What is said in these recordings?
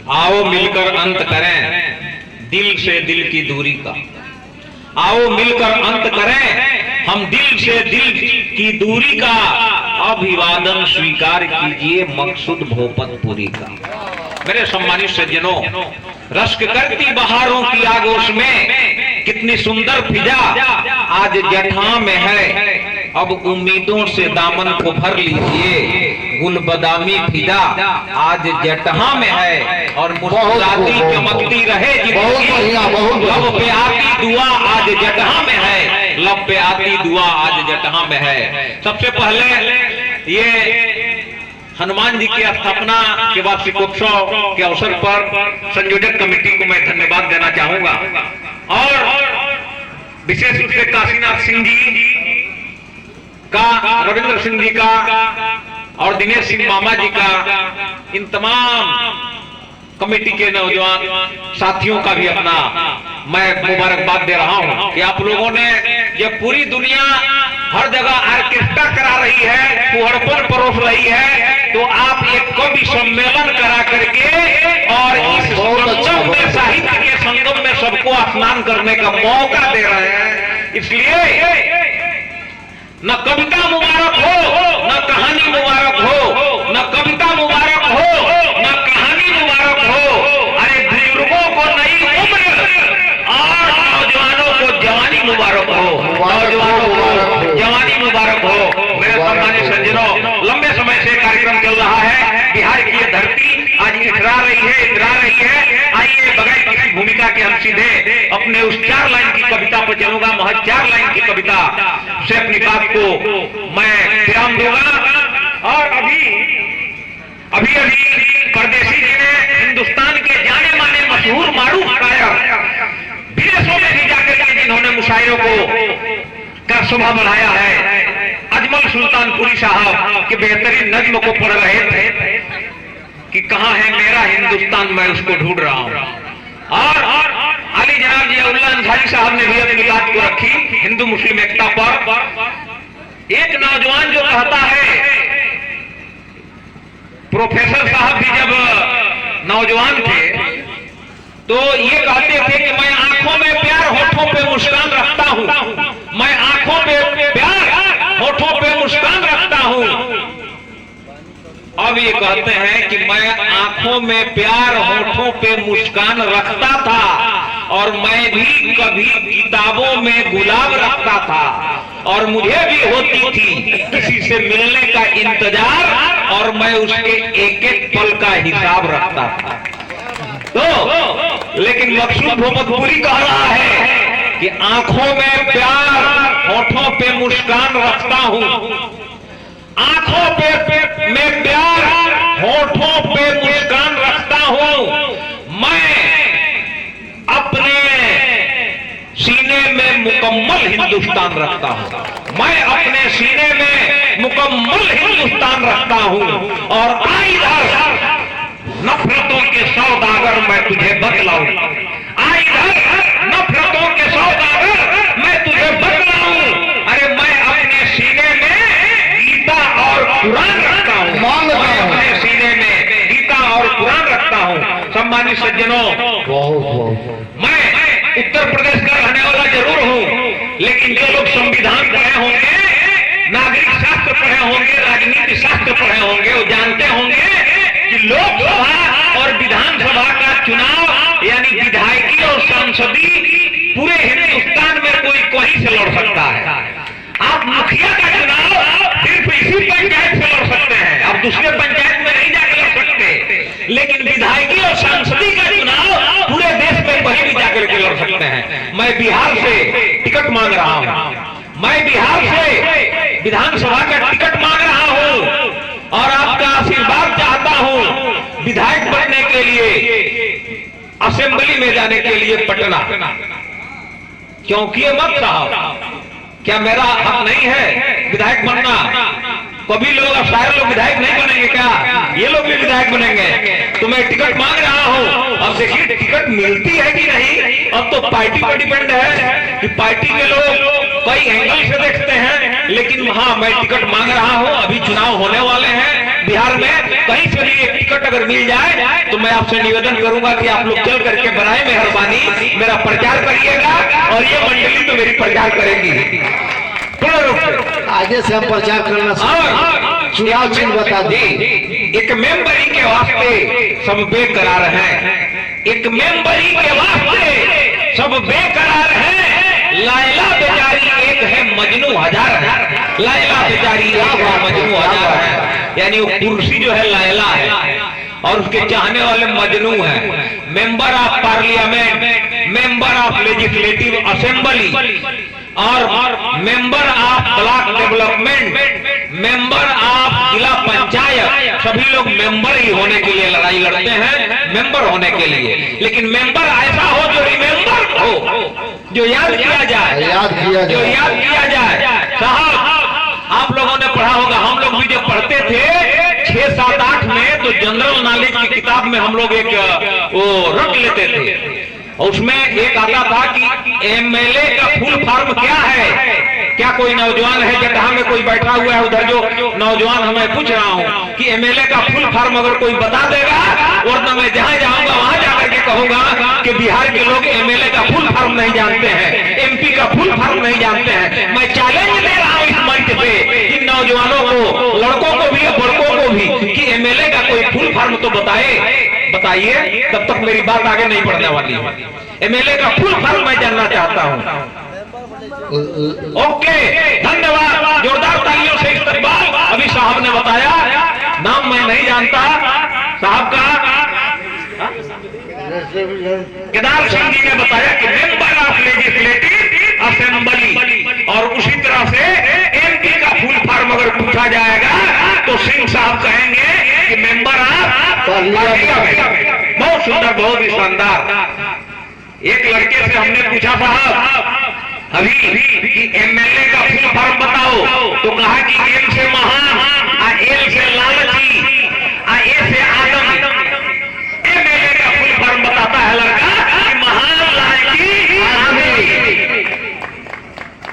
आओ मिलकर अंत करें दिल से दिल की दूरी का। आओ मिलकर अंत करें हम दिल से दिल की दूरी का। अभिवादन स्वीकार कीजिए मकसूद भोपतपुरी का। मेरे सम्मानित सज्जनों, रश्क करती बहारों की आगोश में कितनी सुंदर फिजा आज जठा में है। अब उम्मीदों से दामन को भर लीजिए, गुलबदामी फिजा आज जटहा में है। और मुस्कुराती चमकती रहे जिंदगी, लब पे आती दुआ आज जटहा में है। लब पे आती दुआ आज जटहा में है। सबसे पहले ये हनुमान जी की स्थापना के वार्षिकोत्सव के अवसर पर संयोजक कमेटी को मैं धन्यवाद देना चाहूंगा। और विशेष रूप से काशीनाथ सिंह जी का, रविंद्र सिंह जी का और दिनेश सिंह मामा जी का, इन तमाम कमेटी के नौजवान साथियों का भी अपना मैं मुबारकबाद दे रहा हूं कि आप लोगों ने ये पूरी दुनिया हर जगह ऑर्केस्ट्रा करा रही है, कुहड़पन परोस रही है, तो आप एक कवि सम्मेलन करा करके और इस संगम में, साहित्य के संगम में सबको स्नान करने का मौका दे रहे हैं। इसलिए न कविता मुबारक हो, न कहानी मुबारक हो, न कविता मुबारक हो, न कहानी मुबारक हो। अरे बुजुर्गों को नई उम्र और नौजवानों को जवानी मुबारक हो, नौजवानों को जवानी मुबारक हो। मेरे सम्मानित सज्जनों, लंबे समय से कार्यक्रम चल रहा है। बिहार की ये धरती आज इतरा रही है। आइए बगैर किसी भूमिका के हम सीधे अपने उस 4 लाइन की कविता पर चलूंगा। महज 4 लाइन की कविता से अपनी बात को मैं विराम दूंगा। और अभी परदेसी जी ने हिंदुस्तान के जाने माने मशहूर मारूफ शायर, विदेशों में भी जाकर के जिन्होंने मुशायरों को का शोभा बढ़ाया है, अजमल सुल्तानपुरी साहब के बेहतरीन नज्म को पढ़ रहे थे कि कहां है मेरा हिंदुस्तान, मैं उसको ढूंढ रहा हूं। और अली जनाब जियाउल्लाह अंसारी साहब ने भी अपनी बात को रखी हिंदू मुस्लिम एकता पर। एक नौजवान जो कहता है, प्रोफेसर साहब भी जब नौजवान थे तो ये कहते थे कि मैं आंखों में प्यार होठों पे मुस्कान रखता हूं, मैं आंखों में प्यार होठों पे मुस्कान रखता हूं। अब ये कहते हैं कि मैं आंखों में प्यार होठों पे मुस्कान रखता था और मैं भी कभी किताबों में गुलाब रखता था और मुझे भी होती थी किसी से मिलने का इंतजार और मैं उसके एक एक पल का हिसाब रखता था। तो लेकिन मकसूद भोपतपुरी कह रहा है कि आंखों में प्यार होठों पे मुस्कान रखता हूं, आंखों पे में प्यार होठों पे मुस्कान रखता हूं। मैं अपने सीने में मुकम्मल हिंदुस्तान रखता हूं, मैं अपने सीने में मुकम्मल हिंदुस्तान रखता हूं। और आई नफरतों के सौदागर मैं तुझे बतलाऊं, आई नफरतों के सौदागर मैं तुझे बतलाऊं। अरे मैं अपने सीने में गीता और कुरान रखता हूं, मैं अपने सीने में गीता और कुरान रखता हूं। सम्मानित सज्जनों, मैं उत्तर प्रदेश का रहने वाला जरूर हूं, लेकिन जो लोग संविधान पढ़े होंगे, नागरिक शास्त्र पढ़े होंगे, राजनीति शास्त्र पढ़े होंगे, वो जानते होंगे कि लोकसभा और विधानसभा का चुनाव यानी विधायकी और सांसदी पूरे हिंदुस्तान में कोई कहीं से लड़ सकता है। आप मुखिया का चुनाव सिर्फ इसी पंचायत से लड़ सकते हैं, आप दूसरे पंचायत में नहीं जाकर लड़ सकते। लेकिन विधायकी और सांसदी का चुनाव पूरे देश में कहीं भी जाकर के लड़ सकते हैं। मैं बिहार से टिकट मांग रहा हूं, मैं बिहार से विधानसभा का टिकट मांग रहा हूं और आपका आशीर्वाद चाहता हूं विधायक बनने के लिए, असेंबली में जाने के लिए पटना। क्योंकि मत साहब, क्या मेरा हक नहीं है विधायक बनना? कभी लोग सारे लोग विधायक नहीं बनेंगे क्या? ये लोग भी विधायक बनेंगे। तो मैं टिकट मांग रहा हूं। अब देखिए टिकट मिलती है कि नहीं, अब तो पार्टी पर डिपेंड है कि पार्टी के लोग कई एंगल से देखते हैं। लेकिन हाँ, मैं टिकट मांग रहा हूं, अभी चुनाव होने वाले हैं, बिहार में कहीं से भी एक टिकट अगर मिल जाए तो मैं आपसे निवेदन करूंगा कि आप लोग चल करके बनाए मेहरबानी मेरा प्रचार करिएगा और ये मंडली तो मेरी प्रचार करेगी। आगे से हम प्रचार करना चुनाव चिन्ह बता दी। एक मेंबरी के वास्ते सब बेकरार हैं, एक मेंबरी के वास्ते सब बेकरार हैं। लायला बेचारी एक है मजनू हजार है, लायला बेचारी एक है मजनू हजार है। यानी वो कुर्सी जो है लायला है और उसके चाहने वाले मजनू हैं। Member of parliament, member of legislative assembly और member of block development, member of जिला पंचायत, सभी लोग मेंबर ही होने के लिए लड़ाई लड़ते हैं, मेंबर होने के लिए। लेकिन मेंबर ऐसा हो जो रिमेंबर हो, जो याद किया जाए, जो याद किया जाए। साहब आप लोगों ने पढ़ा होगा, हम लोग भी जब पढ़ते थे 6, 7, 8 में तो जनरल नॉलेज की किताब में हम लोग एक वो रख लेते थे। उसमें एक आता था कि एमएलए का फुल फॉर्म क्या है। क्या कोई नौजवान है जगह में कोई बैठा हुआ है उधर जो नौजवान हमें पूछ रहा हूँ कि एमएलए का फुल फॉर्म अगर कोई बता देगा, वरना मैं जहां जाऊंगा वहां जाकर के कहूंगा कि बिहार के लोग एमएलए का फुल फॉर्म नहीं जानते हैं, एमपी का फुल फॉर्म नहीं जानते हैं। मैं चैलेंज दे रहा हूँ इस मंच पे इन नौजवानों को, लड़कों को भी और लड़कों को भी कि एमएलए का कोई फुल फॉर्म तो बताइए, तब तक मेरी बात आगे नहीं बढ़ने वाली है। एमएलए का फुल फॉर्म मैं जानना चाहता हूं। ओके, धन्यवाद, जोरदार तालियों से इस्तकबाल। अभी साहब ने बताया, नाम मैं नहीं जानता साहब का, केदार सिंह जी ने बताया कि मेंबर ऑफ लेजिस्लेटिव असेंबली, और उसी तरह से एमपी का फुल फॉर्म अगर पूछा जाएगा तो सिंह साहब कहेंगे कि मेंबर ऑफ पार्लियामेंट। बहुत सुंदर, बहुत ही शानदार। एक लड़के से हमने पूछा साहब अभी कि एमएलए का फुल फॉर्म बताओ, तो कहा कि एम से महान, एल से लालची, ए से आदम। एमएलए का फुल फॉर्म बताता है लड़का कि महान, लालची, आदमी।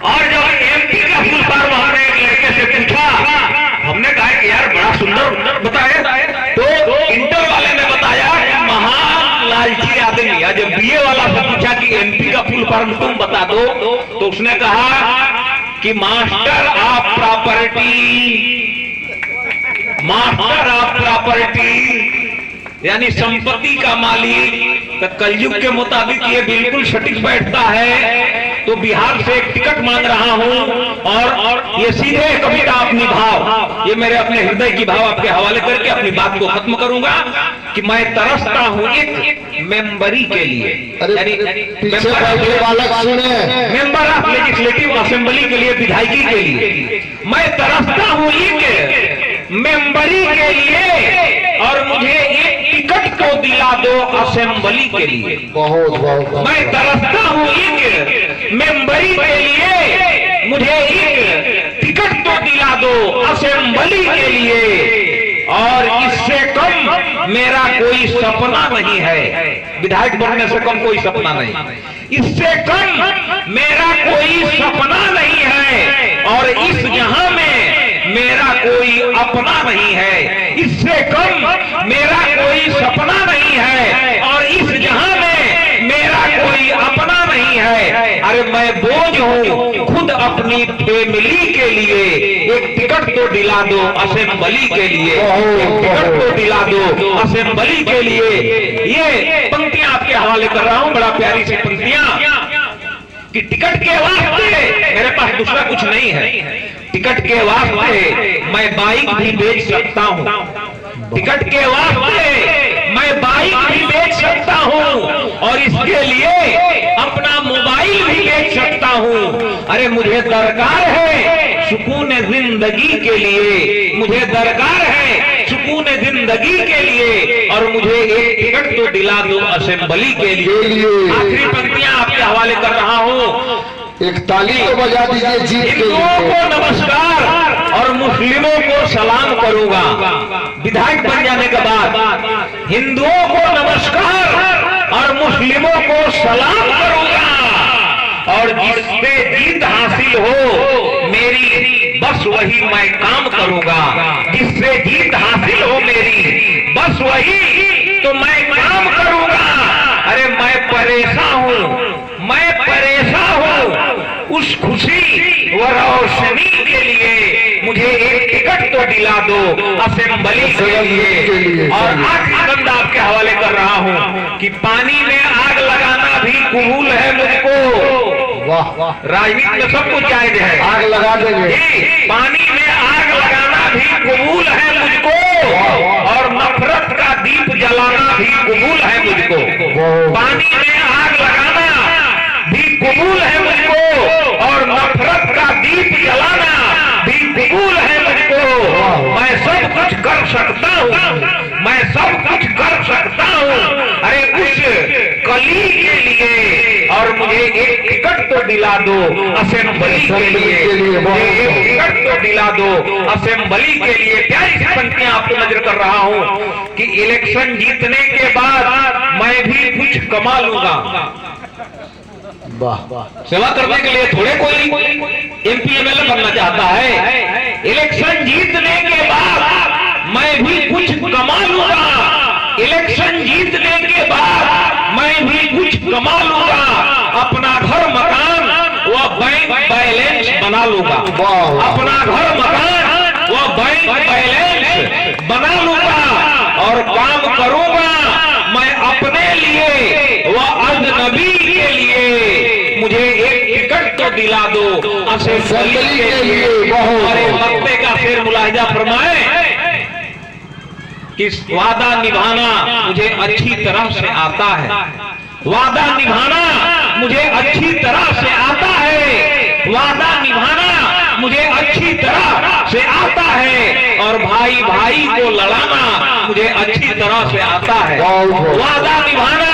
और जब एमपी का फुल फॉर्म हमने एक लड़के से पूछा, हमने कहा कि यार बड़ा सुंदर बताया, तो इंटर वाले ने बताया कि महान, लालची आदमी। जब बीए वाला से पूछा कि एमपी का फुल फॉर्म तुम बता दो, तो उसने कहा कि master of property, master of property यानी संपत्ति का मालिक। तो कलयुग के मुताबिक ये बिल्कुल सटीक बैठता है। तो बिहार से एक टिकट मांग रहा हूं और ये सीधे कविता अपनी भाव, ये मेरे अपने हृदय की भाव आपके हवाले करके अपनी बात को खत्म करूंगा कि मैं तरसता हूं एक मेंबरी के लिए, मेंबर ऑफ लेजिस्लेटिव असेंबली के लिए, विधायकी के लिए मैं तरसता हूं एक मेंबरी के लिए, और मुझे एक टिकट तो दिला दो असेंबली के लिए। बहुत बहुत मैं तरसता हूँ एक मेंबरी के लिए, मुझे एक टिकट तो दिला दो असेंबली के लिए, और इससे कम मेरा कोई सपना नहीं है। विधायक बनने से कम कोई सपना नहीं, इससे कम मेरा कोई सपना नहीं है, और इस जहां में मेरा कोई अपना नहीं है। इससे कम मेरा कोई सपना नहीं है, और इस जहां में मेरा कोई अपना नहीं है। अरे मैं बोझ हूँ खुद अपनी फैमिली के लिए, एक टिकट तो दिला दो असेंबली के लिए, एक टिकट तो दिला दो असेंबली के लिए। ये पंक्तियां आपके हवाले कर रहा हूँ, बड़ा प्यारी सी पंक्तियां कि टिकट के वास्ते मेरे पास दूसरा कुछ नहीं है, टिकट के वास्ते मैं बाइक भी बेच सकता हूँ, टिकट के वास्ते मैं बाइक भी बेच सकता हूँ, और इसके लिए अपना मोबाइल भी बेच सकता हूँ। अरे मुझे दरकार है सुकून जिंदगी के लिए, मुझे दरकार है सुकून जिंदगी के लिए, और मुझे एक टिकट तो दिला दो असेंबली के लिए। आखिरी पंक्तियां आपके हवाले कर रहा हूँ, एक ताली तो बजा दीजिए जीत के लिए। हिंदुओं को नमस्कार और मुस्लिमों को सलाम करूंगा। विधायक बन जाने के बाद हिंदुओं को नमस्कार और मुस्लिमों को सलाम करूंगा। और जिससे जीत हासिल हो मेरी बस वही मैं काम करूंगा। जिससे जीत हासिल हो मेरी बस वही तो मैं काम करूंगा। अरे मैं परेशान हूँ, मैं परेशान हूँ, उस खुशी व रोशनी के लिए मुझे एक टिकट तो दिला दो असेंबली के लिए। और आखिरी बंद आपके हवाले कर रहा हूँ कि पानी में आग लगाना भी कबूल है मुझको। वाह वाह, राजनीति में सब कुछ जायज है, आग लगा देंगे। पानी में आग लगाना भी कबूल है मुझको और नफरत का दीप जलाना भी कबूल है मुझको। पानी में आग लगाना भी कबूल है मुझको और नफरत का दीप जलाना भी कबूल है मुझको। मैं सब कुछ कर सकता हूँ, मैं सब कुछ कर सकता हूँ। अरे उस कली के लिए और मुझे एक टिकट तो दिला दो असेंबली के लिए, मुझे एक टिकट तो दिला दो असेंबली के लिए। प्यारी सी पंक्तियां आपको नजर कर रहा हूँ कि इलेक्शन जीतने के बाद मैं भी कुछ कमा लूंगा। वाह वाह, सेवा करने के लिए थोड़े कोई एमपी एमएलए बनना चाहता है। इलेक्शन जीतने के बाद मैं भी कुछ कमा लूंगा। इलेक्शन जीतने के बाद मैं भी कुछ कमा लूंगा। अपना घर मकान व बैंक बैलेंस बना लूंगा। अपना घर मकान व बैंक बैलेंस बना लूंगा और काम करूंगा मैं अपने लिए व अजनबी के लिए। मुझे एक टिकट तो दिला दो असेंबली के लिए। अरे मक्ते का शेर मुलाहिजा फरमाए कि वादा निभाना मुझे अच्छी तरह से आता है, वादा निभाना मुझे अच्छी तरह से आता है, वादा निभाना मुझे अच्छी तरह से आता है और भाई भाई को लड़ाना मुझे अच्छी तरह से आता है। वादा निभाना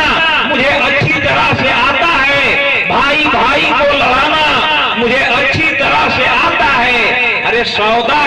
मुझे अच्छी तरह से आता है, भाई भाई को लड़ाना मुझे अच्छी तरह से आता है। अरे सौदा